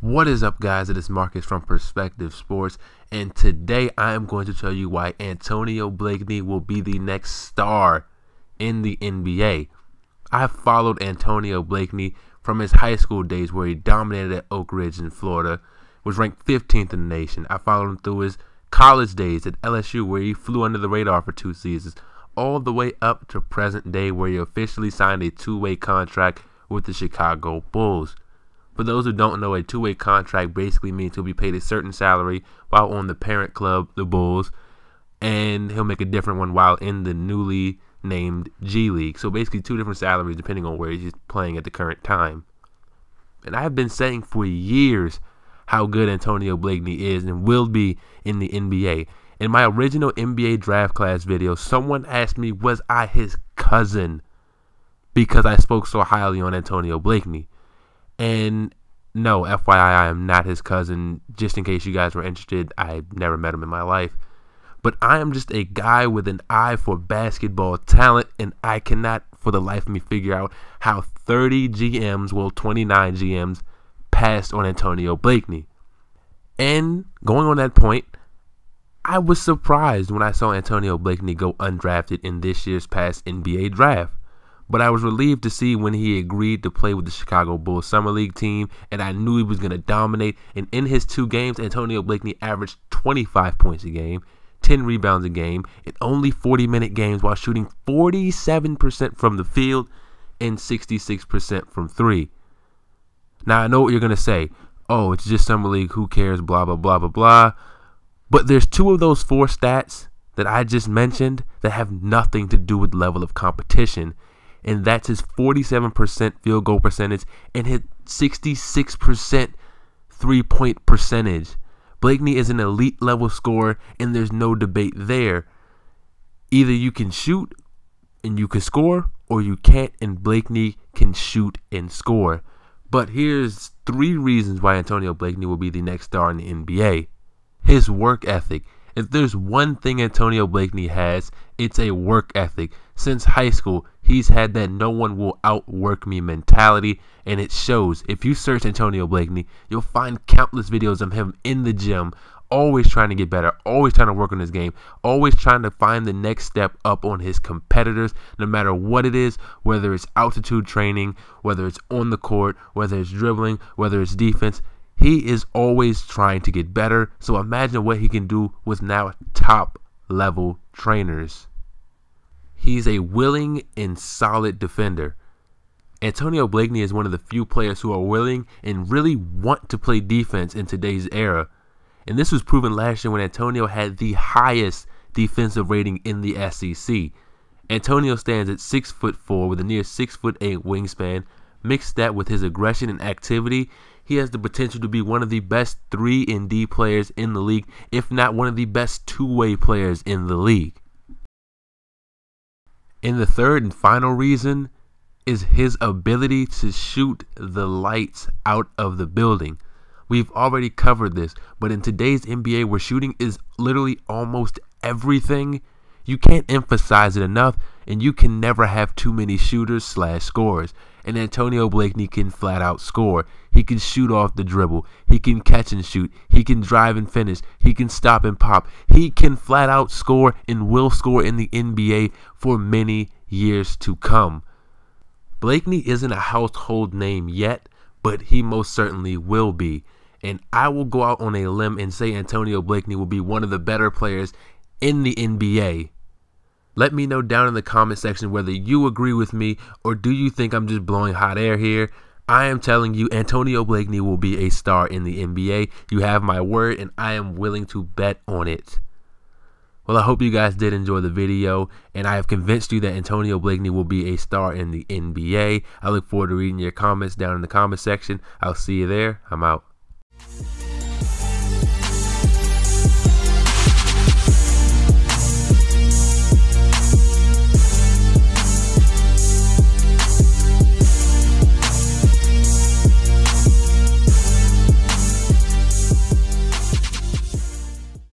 What is up, guys? It is Marcus from Perspective Sports, and today I am going to tell you why Antonio Blakeney will be the next star in the NBA. I have followed Antonio Blakeney from his high school days where he dominated at Oak Ridge in Florida, was ranked 15th in the nation. I followed him through his college days at LSU where he flew under the radar for 2 seasons, all the way up to present day where he officially signed a 2-way contract with the Chicago Bulls. For those who don't know, a 2-way contract basically means he'll be paid a certain salary while on the parent club, the Bulls, and he'll make a different one while in the newly named G League. So basically 2 different salaries depending on where he's playing at the current time. And I have been saying for years how good Antonio Blakeney is and will be in the NBA. In my original NBA draft class video, someone asked me, was I his cousin? Because I spoke so highly on Antonio Blakeney. And no, FYI, I am not his cousin. Just in case you guys were interested, I've never met him in my life. But I am just a guy with an eye for basketball talent, and I cannot for the life of me figure out how 30 GMs, well 29 GMs, passed on Antonio Blakeney. And going on that point, I was surprised when I saw Antonio Blakeney go undrafted in this year's past NBA draft. But I was relieved to see when he agreed to play with the Chicago Bulls Summer League team, and I knew he was going to dominate. And in his 2 games, Antonio Blakeney averaged 25 points a game, 10 rebounds a game, in only 40-minute games while shooting 47% from the field and 66% from 3. Now, I know what you're going to say. Oh, it's just Summer League, who cares, blah, blah, blah, blah, blah. But there's 2 of those 4 stats that I just mentioned that have nothing to do with level of competition. And that's his 47% field goal percentage and his 66% three-point percentage. Blakeney is an elite level scorer, and there's no debate there. Either you can shoot and you can score, or you can't, and Blakeney can shoot and score. But here's 3 reasons why Antonio Blakeney will be the next star in the NBA. His work ethic. If there's one thing Antonio Blakeney has, it's a work ethic. Since high school, he's had that no one will outwork me mentality, and it shows. If you search Antonio Blakeney, you'll find countless videos of him in the gym, always trying to get better, always trying to work on his game, always trying to find the next step up on his competitors, no matter what it is, whether it's altitude training, whether it's on the court, whether it's dribbling, whether it's defense. He is always trying to get better, so imagine what he can do with now top-level trainers. He's a willing and solid defender. Antonio Blakeney is one of the few players who are willing and really want to play defense in today's era. And this was proven last year when Antonio had the highest defensive rating in the SEC. Antonio stands at 6'4" with a near 6'8" wingspan. Mix that with his aggression and activity, he has the potential to be one of the best 3-and-D players in the league, if not one of the best 2-way players in the league. And the third and final reason is his ability to shoot the lights out of the building. We've already covered this, but in today's NBA where shooting is literally almost everything, you can't emphasize it enough, and you can never have too many shooters/scorers. And Antonio Blakeney can flat out score. He can shoot off the dribble. He can catch and shoot. He can drive and finish. He can stop and pop. He can flat out score and will score in the NBA for many years to come. Blakeney isn't a household name yet, but he most certainly will be. And I will go out on a limb and say Antonio Blakeney will be one of the better players in the NBA. Let me know down in the comment section whether you agree with me or do you think I'm just blowing hot air here. I am telling you Antonio Blakeney will be a star in the NBA. You have my word, and I am willing to bet on it. Well, I hope you guys did enjoy the video, and I have convinced you that Antonio Blakeney will be a star in the NBA. I look forward to reading your comments down in the comment section. I'll see you there. I'm out.